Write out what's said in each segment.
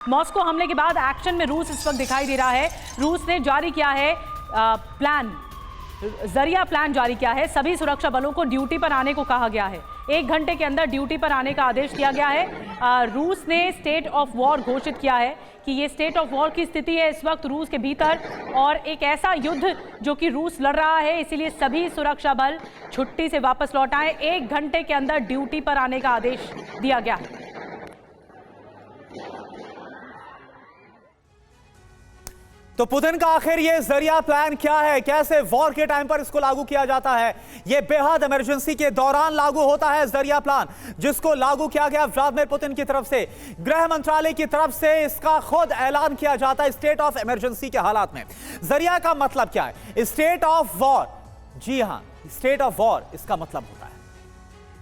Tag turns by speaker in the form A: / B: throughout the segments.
A: Moscow हमले के बाद एक्शन में रूस इस वक्त दिखाई दे रहा है। रूस ने जारी किया है जरिया प्लान जारी किया है। सभी सुरक्षा बलों को ड्यूटी पर आने को कहा गया है। 1 घंटे के अंदर ड्यूटी पर आने का आदेश दिया गया है। रूस ने स्टेट ऑफ वॉर घोषित किया है कि ये स्टेट ऑफ वॉर की स्थिति है इस वक्त रूस के भीतर, और एक ऐसा युद्ध जो कि रूस लड़ रहा है, इसीलिए सभी सुरक्षा बल छुट्टी से वापस लौट आए। 1 घंटे के अंदर ड्यूटी पर आने का आदेश दिया गया है।
B: तो पुतिन का आखिर ये जरिया प्लान क्या है, कैसे वॉर के टाइम पर इसको लागू किया जाता है? ये बेहद इमरजेंसी के दौरान लागू होता है जरिया प्लान, जिसको लागू किया गया व्लादिमीर पुतिन की तरफ से। गृह मंत्रालय की तरफ से इसका खुद ऐलान किया जाता है स्टेट ऑफ इमरजेंसी के हालात में। जरिया का मतलब क्या है? State of war. जी हां, स्टेट ऑफ वॉर इसका मतलब होता है।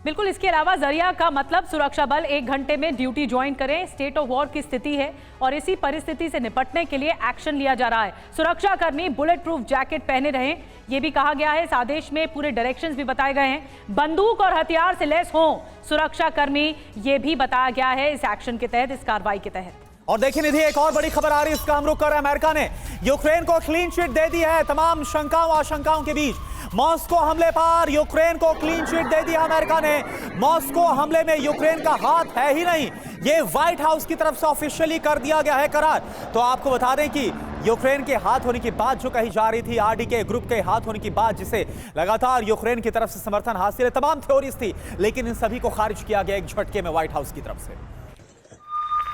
A: बिल्कुल, इसके अलावा जरिया का मतलब सुरक्षा बल 1 घंटे में ड्यूटी ज्वाइन करें। स्टेट ऑफ वॉर की स्थिति है और इसी परिस्थिति से निपटने के लिए एक्शन लिया जा रहा है। सुरक्षा कर्मी बुलेट प्रूफ जैकेट पहने रहें, यह भी कहा गया है। इस आदेश में पूरे डायरेक्शंस भी बताए गए हैं। बंदूक और हथियार से लैस हों सुरक्षा कर्मी, यह भी बताया गया है इस एक्शन के तहत, इस कार्रवाई के तहत।
B: और देखिए निधि, एक और बड़ी खबर आ रही है, इसका हम रुख कर रहे हैं। अमेरिका ने यूक्रेन को क्लीन चिट दे दी है तमाम शंकाओं आशंकाओं के बीच। मॉस्को हमले पर यूक्रेन को क्लीन चिट दे दिया अमेरिका ने। मॉस्को हमले में यूक्रेन का हाथ है ही नहीं, ये व्हाइट हाउस की तरफ से ऑफिशियली कर दिया गया है करार। तो आपको बता दें कि यूक्रेन के हाथ होने की बात जो कही जा रही थी, आरडीके ग्रुप के हाथ होने की बात, जिसे लगातार यूक्रेन की तरफ से समर्थन हासिल है, तमाम थ्योरीज थी, लेकिन इन सभी को खारिज किया गया एक झटके में व्हाइट हाउस की तरफ से।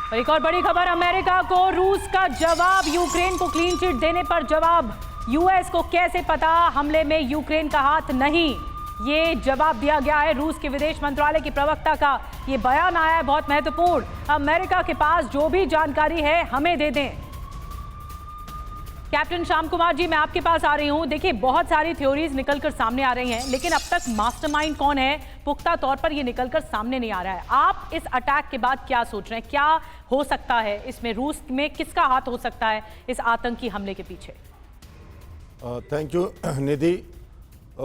A: और एक और बड़ी खबर, अमेरिका को रूस का जवाब। यूक्रेन को क्लीन चिट देने पर जवाब। यूएस को कैसे पता हमले में यूक्रेन का हाथ नहीं, ये जवाब दिया गया है। रूस के विदेश मंत्रालय की प्रवक्ता का ये बयान आया है, बहुत महत्वपूर्ण। अमेरिका के पास जो भी जानकारी है हमें दे दें। कैप्टन श्याम कुमार जी, मैं आपके पास आ रही हूं। देखिए, बहुत सारी थ्योरीज निकलकर सामने आ रही हैं, लेकिन अब तक मास्टरमाइंड कौन है पुख्ता तौर पर ये निकलकर सामने नहीं आ रहा है। आप इस अटैक के बाद क्या सोच रहे हैं? क्या हो सकता है इसमें? रूस में किसका हाथ हो सकता है इस आतंकी हमले के पीछे?
C: थैंक यू निधि।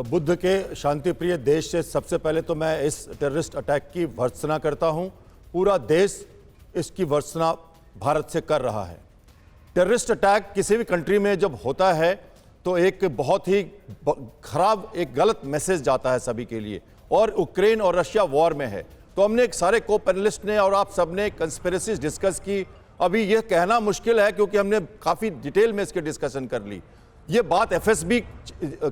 C: बुद्ध के शांतिप्रिय देश से सबसे पहले तो मैं इस टेररिस्ट अटैक की भर्त्सना करता हूं। पूरा देश इसकी भर्त्सना भारत से कर रहा है। टेररिस्ट अटैक किसी भी कंट्री में जब होता है तो एक बहुत ही खराब, एक गलत मैसेज जाता है सभी के लिए, और यूक्रेन और रशिया वॉर में है। तो हमने एक सारे को पैनलिस्ट ने और आप सब ने कंस्पिरेसीज डिस्कस की। अभी यह कहना मुश्किल है क्योंकि हमने काफ़ी डिटेल में इसके डिस्कशन कर ली। ये बात एफएसबी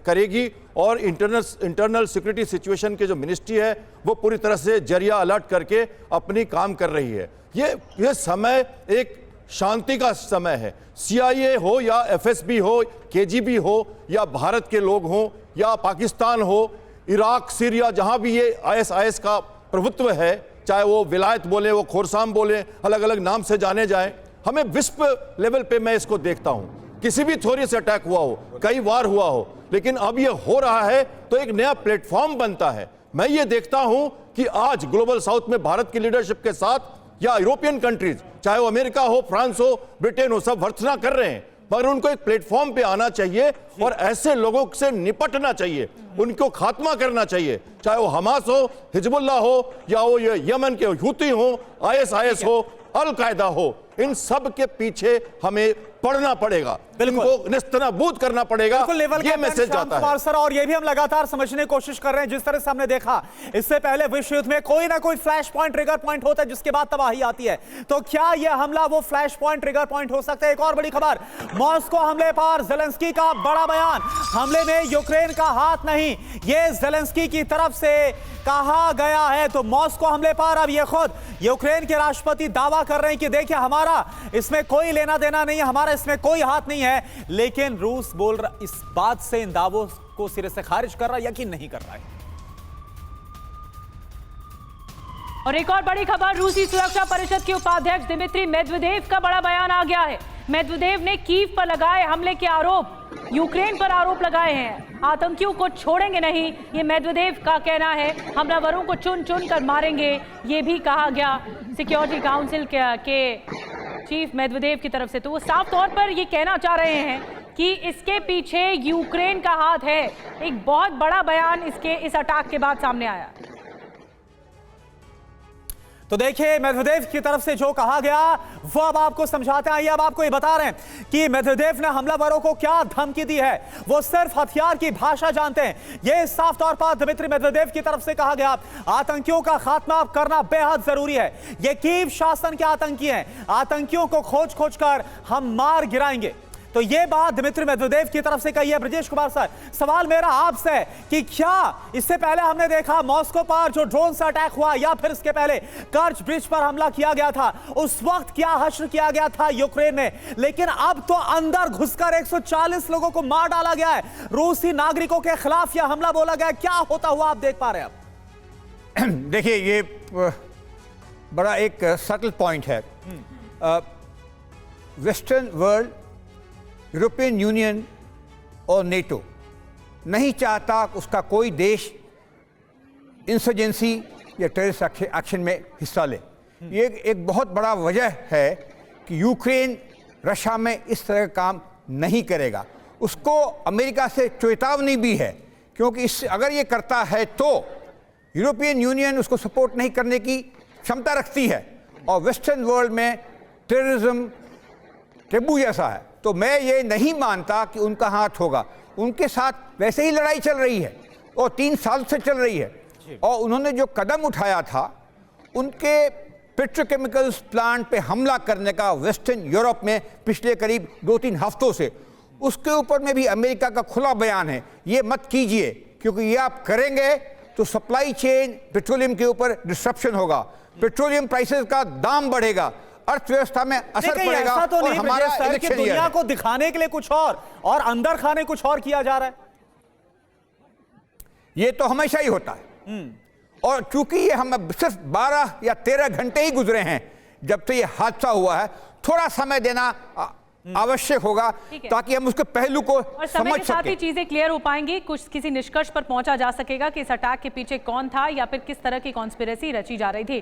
C: करेगी और इंटरनल सिक्योरिटी सिचुएशन के जो मिनिस्ट्री है वो पूरी तरह से जरिया अलर्ट करके अपनी काम कर रही है। ये समय एक शांति का समय है। सीआईए हो या एफएसबी हो, केजीबी हो या भारत के लोग हों या पाकिस्तान हो, इराक, सीरिया, जहां भी ये आईएसआईएस का प्रभुत्व है, चाहे वो विलायत बोले, वो खोरसाम बोले, अलग अलग नाम से जाने जाएं, हमें विश्व लेवल पे मैं इसको देखता हूं। किसी भी थ्योरी से अटैक हुआ हो, कई बार हुआ हो, लेकिन अब ये हो रहा है तो एक नया प्लेटफॉर्म बनता है। मैं ये देखता हूं कि आज ग्लोबल साउथ में भारत की लीडरशिप के साथ या यूरोपियन कंट्रीज, चाहे वो अमेरिका हो, फ्रांस हो, ब्रिटेन हो, सब भर्त्सना कर रहे हैं, मगर उनको एक प्लेटफॉर्म पे आना चाहिए और ऐसे लोगों से निपटना चाहिए, उनको खात्मा करना चाहिए, चाहे वो हमास हो, हिजबुल्लाह हो, या वो ये यमन के हूती हो, आईएसआईएस हो, अल कायदा हो, इन सब के पीछे हमें पढ़ना पड़ेगा, इनको निस्तनाबूद करना पड़ेगा। ये मैसेज जाता है
B: सर, और ये भी हम लगातार समझने की कोशिश कर रहे हैं। जिस तरह से हमने देखा इससे पहले विश्व युद्ध में कोई ना कोई फ्लैश पॉइंट, ट्रिगर पॉइंट होता है जिसके बाद तबाही आती है, तो क्या यह हमला वो फ्लैश पॉइंट, ट्रिगर पॉइंट हो सकता है? एक और बड़ी खबर, मॉस्को हमले पर ज़ेलेंस्की का बड़ा बयान। हमले में यूक्रेन का हाथ नहीं, ये ज़ेलेंस्की की तरफ से कहा गया है। तो मॉस्को हमले पर अब ये खुद यूक्रेन के राष्ट्रपति दावा कर रहे हैं कि देखिए, हमारा इसमें कोई लेना देना नहीं है, हमारा इसमें कोई हाथ नहीं है। लेकिन रूस बोल रहा, इस बात से इन दावों को सिरे से खारिज कर रहा है, यकीन नहीं कर रहा है।
A: और एक और बड़ी खबर, रूसी सुरक्षा परिषद के उपाध्यक्ष दिमित्री मेदवेदेव का बड़ा बयान आ गया है। मेदवेदेव ने कीव पर लगाए हमले के आरोप, यूक्रेन पर आरोप लगाए हैं। आतंकियों को छोड़ेंगे नहीं, ये मेदवेदेव का कहना है। हमलावरों को चुन चुन कर मारेंगे, ये भी कहा गया सिक्योरिटी काउंसिल के चीफ मेदवेदेव की तरफ से। तो वो साफ तौर पर ये कहना चाह रहे हैं कि इसके पीछे यूक्रेन का हाथ है। एक बहुत बड़ा बयान इस अटैक के बाद सामने आया।
B: तो देखिए मेदवेदेव की तरफ से जो कहा गया वो अब आपको समझाते हैं। आइए अब आपको ये बता रहे हैं कि मेदवेदेव ने हमलावरों को क्या धमकी दी है। वो सिर्फ हथियार की भाषा जानते हैं। ये साफ तौर पर दिमित्री मेदवेदेव की तरफ से कहा गया आतंकियों का खात्मा करना बेहद जरूरी है। ये कीव शासन के आतंकी हैं। आतंकियों को खोज खोज कर हम मार गिराएंगे। तो ये बात दिमित्री मेदवेदेव की तरफ से कही है। ब्रजेश कुमार सर, सवाल मेरा आपसे है कि क्या इससे पहले हमने देखा मॉस्को पर जो ड्रोन से अटैक हुआ या फिर इसके पहले कर्च ब्रिज पर हमला किया गया था, उस वक्त क्या हश्र किया गया था यूक्रेन ने, लेकिन अब तो अंदर घुसकर 140 लोगों को मार डाला गया है। रूसी नागरिकों के खिलाफ यह हमला बोला गया। क्या होता हुआ आप देख पा रहे हैं अब?
D: देखिए ये बड़ा एक सटल पॉइंट है। वेस्टर्न वर्ल्ड, यूरोपियन यूनियन और नेटो नहीं चाहता कि उसका कोई देश इंसर्जेंसी या टेररिस्ट एक्शन में हिस्सा ले। ये एक बहुत बड़ा वजह है कि यूक्रेन रशिया में इस तरह का काम नहीं करेगा। उसको अमेरिका से चेतावनी भी है, क्योंकि इससे अगर ये करता है तो यूरोपियन यूनियन उसको सपोर्ट नहीं करने की क्षमता रखती है और वेस्टर्न वर्ल्ड में टेररिज्म टेबू जैसा है। तो मैं ये नहीं मानता कि उनका हाथ होगा। उनके साथ वैसे ही लड़ाई चल रही है और 3 साल से चल रही है। और उन्होंने जो कदम उठाया था उनके पेट्रोकेमिकल्स प्लांट पे हमला करने का वेस्टर्न यूरोप में पिछले करीब 2-3 हफ्तों से, उसके ऊपर में भी अमेरिका का खुला बयान है, ये मत कीजिए, क्योंकि ये आप करेंगे तो सप्लाई चेन पेट्रोलियम के ऊपर डिस्ट्रप्शन होगा, पेट्रोलियम प्राइसेस का दाम बढ़ेगा, अर्थव्यवस्था में असर पड़ेगा।
B: ऐसा तो
D: और
B: नहीं
D: हमारा
B: सर कि दुनिया को दिखाने के लिए कुछ और अंदर खाने कुछ और किया जा रहा है।
D: ये तो हमेशा ही होता है। और चूंकि ये हम सिर्फ 12 या 13 घंटे ही गुजरे हैं जब से ये हादसा हुआ है, थोड़ा समय देना आवश्यक होगा ताकि हम उसके पहलू को
A: और समय
D: समझ
A: के साथ ही
D: सकें।
A: चीजें क्लियर हो पाएंगी, कुछ किसी निष्कर्ष पर पहुंचा जा सकेगा कि इस अटैक के पीछे कौन था या फिर किस तरह की कॉन्स्पिरेसी रची जा रही थी।